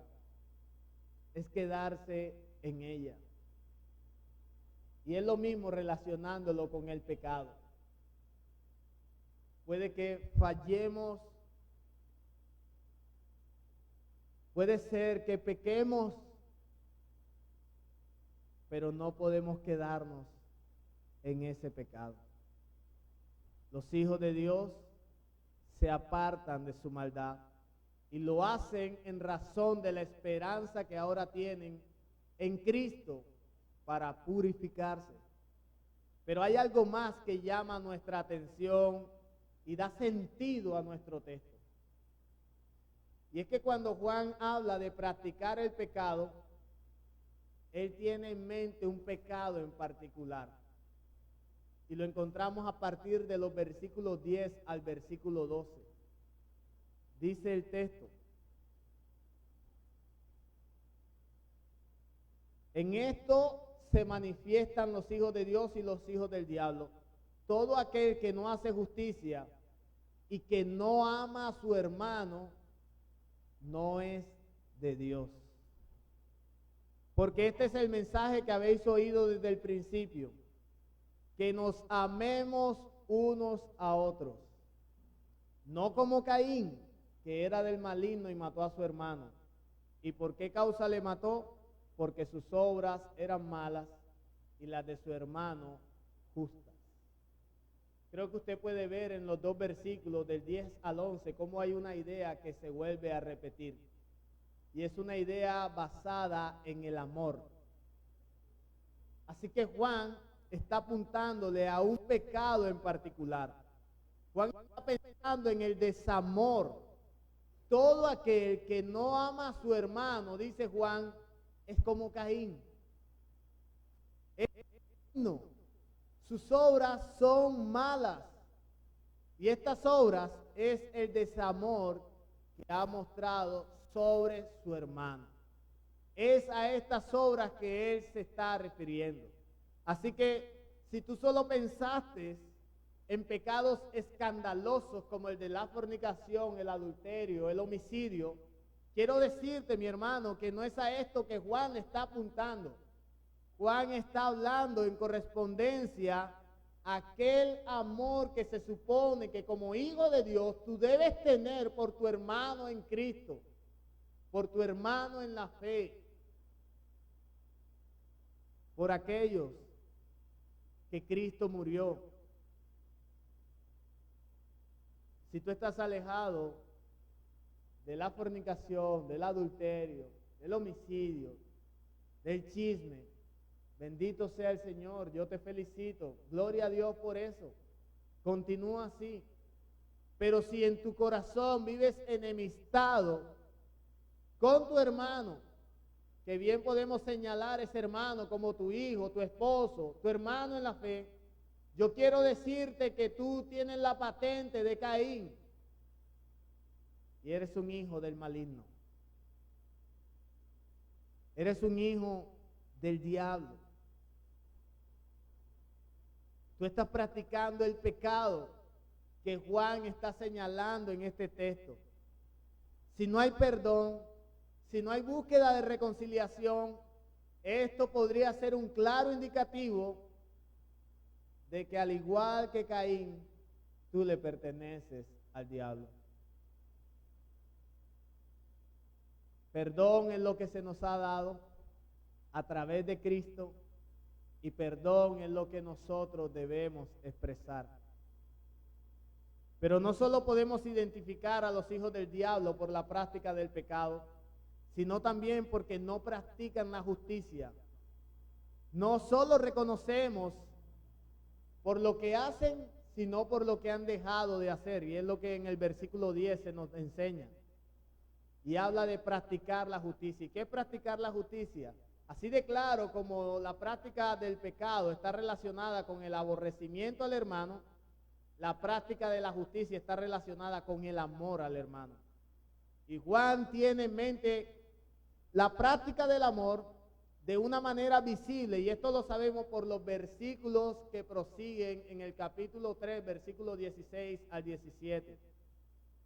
es quedarse en ella. Y es lo mismo relacionándolo con el pecado. puede que fallemos, puede ser que pequemos, pero no podemos quedarnos en ese pecado. Los hijos de Dios se apartan de su maldad y lo hacen en razón de la esperanza que ahora tienen en Cristo para purificarse. Pero hay algo más que llama nuestra atención y da sentido a nuestro texto. Y es que cuando Juan habla de practicar el pecado, él tiene en mente un pecado en particular. Y lo encontramos a partir de los versículos 10 al versículo 12. Dice el texto: en esto se manifiestan los hijos de Dios y los hijos del diablo. Todo aquel que no hace justicia y que no ama a su hermano, no es de Dios. Porque este es el mensaje que habéis oído desde el principio, que nos amemos unos a otros. No como Caín, que era del maligno y mató a su hermano. ¿Y por qué causa le mató? Porque sus obras eran malas y las de su hermano justas. Creo que usted puede ver en los dos versículos del 10 al 11 cómo hay una idea que se vuelve a repetir. Y es una idea basada en el amor. Así que Juan está apuntándole a un pecado en particular. Juan está pensando en el desamor. Todo aquel que no ama a su hermano, dice Juan, es como Caín. No. Sus obras son malas. Y estas obras es el desamor que ha mostrado sobre su hermano. Es a estas obras que él se está refiriendo. Así que si tú solo pensaste en pecados escandalosos como el de la fornicación, el adulterio, el homicidio, quiero decirte, mi hermano, que no es a esto que Juan le está apuntando. Juan está hablando en correspondencia a aquel amor que se supone que como hijo de Dios tú debes tener por tu hermano en Cristo, por tu hermano en la fe, por aquellos que Cristo murió. Si tú estás alejado de la fornicación, del adulterio, del homicidio, del chisme, bendito sea el Señor, yo te felicito, gloria a Dios por eso, continúa así. Pero si en tu corazón vives enemistado con tu hermano, que bien podemos señalar ese hermano como tu hijo, tu esposo, tu hermano en la fe, yo quiero decirte que tú tienes la patente de Caín y eres un hijo del maligno. Eres un hijo del diablo. Tú estás practicando el pecado que Juan está señalando en este texto. Si no hay perdón, si no hay búsqueda de reconciliación, esto podría ser un claro indicativo de que al igual que Caín, tú le perteneces al diablo. Perdón es lo que se nos ha dado a través de Cristo y perdón es lo que nosotros debemos expresar. Pero no solo podemos identificar a los hijos del diablo por la práctica del pecado, sino también porque no practican la justicia. No solo reconocemos por lo que hacen, sino por lo que han dejado de hacer. Y es lo que en el versículo 10 se nos enseña. Y habla de practicar la justicia. ¿Y qué es practicar la justicia? Así de claro como la práctica del pecado está relacionada con el aborrecimiento al hermano, la práctica de la justicia está relacionada con el amor al hermano. Y Juan tiene en mente la práctica del amor de una manera visible, y esto lo sabemos por los versículos que prosiguen en el capítulo 3, versículos 16 al 17.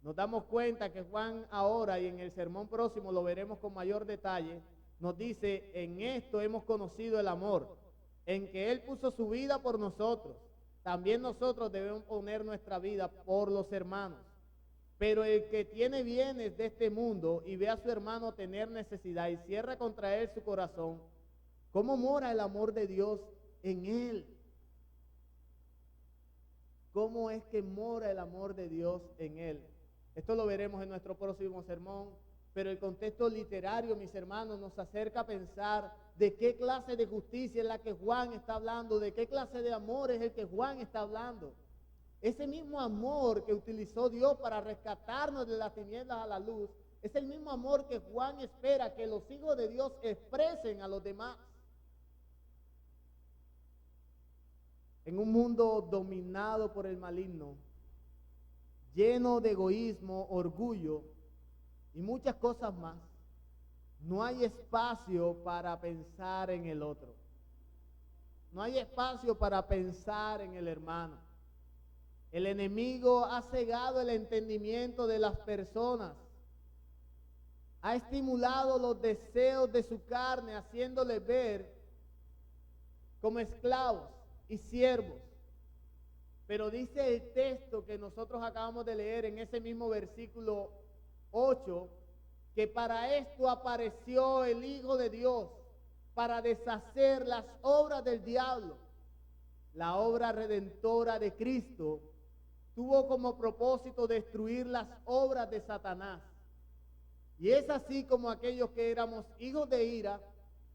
Nos damos cuenta que Juan ahora, y en el sermón próximo lo veremos con mayor detalle, nos dice: en esto hemos conocido el amor, en que Él puso su vida por nosotros. también nosotros debemos poner nuestra vida por los hermanos. Pero el que tiene bienes de este mundo y ve a su hermano tener necesidad y cierra contra él su corazón, ¿cómo mora el amor de Dios en él? ¿Cómo es que mora el amor de Dios en él? Esto lo veremos en nuestro próximo sermón, pero el contexto literario, mis hermanos, nos acerca a pensar de qué clase de justicia es la que Juan está hablando, de qué clase de amor es el que Juan está hablando. Ese mismo amor que utilizó Dios para rescatarnos de las tinieblas a la luz, es el mismo amor que Juan espera que los hijos de Dios expresen a los demás. En un mundo dominado por el maligno, lleno de egoísmo, orgullo y muchas cosas más, no hay espacio para pensar en el otro. No hay espacio para pensar en el hermano. El enemigo ha cegado el entendimiento de las personas. Ha estimulado los deseos de su carne, haciéndoles ver como esclavos y siervos. Pero dice el texto que nosotros acabamos de leer en ese mismo versículo 8, que para esto apareció el Hijo de Dios, para deshacer las obras del diablo. La obra redentora de Cristo tuvo como propósito destruir las obras de Satanás. Y es así como aquellos que éramos hijos de ira,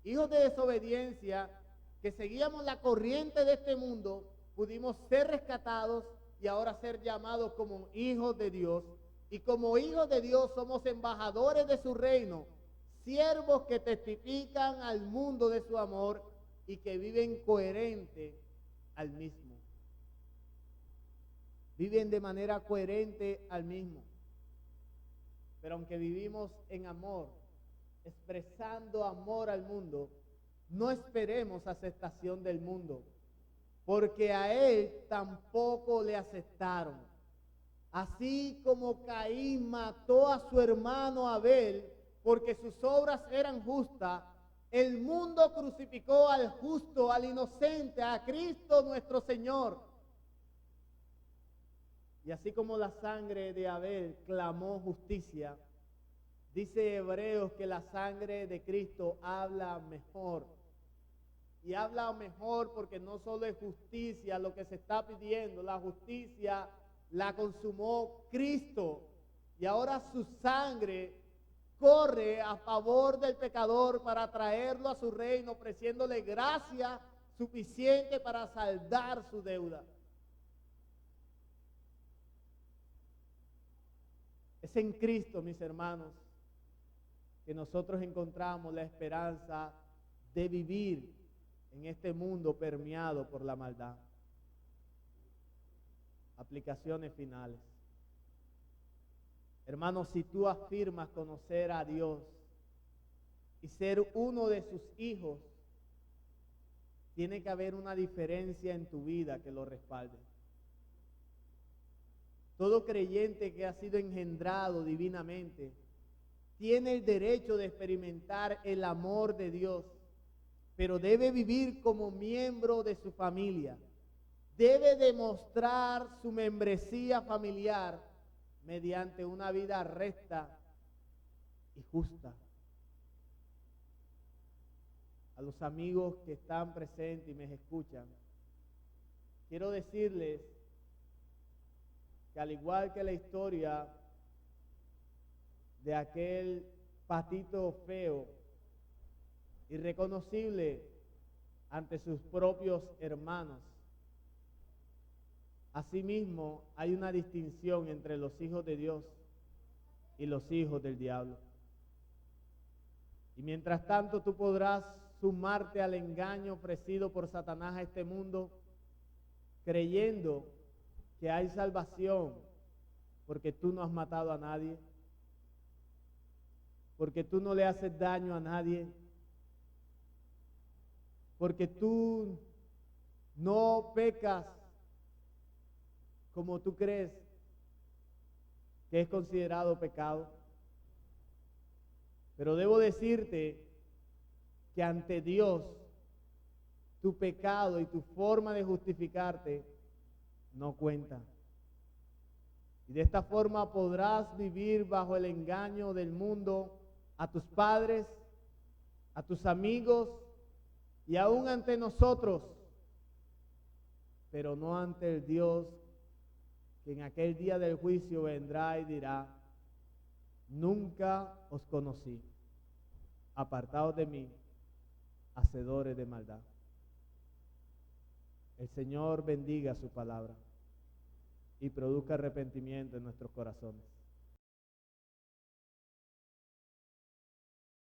hijos de desobediencia, que seguíamos la corriente de este mundo, pudimos ser rescatados y ahora ser llamados como hijos de Dios. Y como hijos de Dios somos embajadores de su reino, siervos que testifican al mundo de su amor y que viven coherente al mismo. Viven de manera coherente al mismo. Pero aunque vivimos en amor, expresando amor al mundo, no esperemos aceptación del mundo, porque a él tampoco le aceptaron. Así como Caín mató a su hermano Abel porque sus obras eran justas, el mundo crucificó al justo, al inocente, a Cristo nuestro Señor. Y así como la sangre de Abel clamó justicia, dice Hebreos que la sangre de Cristo habla mejor. Y habla mejor porque no solo es justicia lo que se está pidiendo, la justicia la consumó Cristo. Y ahora su sangre corre a favor del pecador para traerlo a su reino, ofreciéndole gracia suficiente para saldar su deuda. Es en Cristo, mis hermanos, que nosotros encontramos la esperanza de vivir en este mundo permeado por la maldad. Aplicaciones finales. Hermanos, si tú afirmas conocer a Dios y ser uno de sus hijos, tiene que haber una diferencia en tu vida que lo respalde. Todo creyente que ha sido engendrado divinamente tiene el derecho de experimentar el amor de Dios, pero debe vivir como miembro de su familia. Debe demostrar su membresía familiar mediante una vida recta y justa. A los amigos que están presentes y me escuchan, quiero decirles que al igual que la historia de aquel patito feo, irreconocible ante sus propios hermanos, asimismo hay una distinción entre los hijos de Dios y los hijos del diablo. Y mientras tanto tú podrás sumarte al engaño ofrecido por Satanás a este mundo, creyendo que hay salvación porque tú no has matado a nadie, porque tú no le haces daño a nadie, porque tú no pecas como tú crees que es considerado pecado. Pero debo decirte que ante Dios, tu pecado y tu forma de justificarte no cuenta. Y de esta forma podrás vivir bajo el engaño del mundo a tus padres, a tus amigos y aún ante nosotros, pero no ante el Dios que en aquel día del juicio vendrá y dirá: nunca os conocí, apartados de mí, hacedores de maldad. El Señor bendiga su palabra y produzca arrepentimiento en nuestros corazones.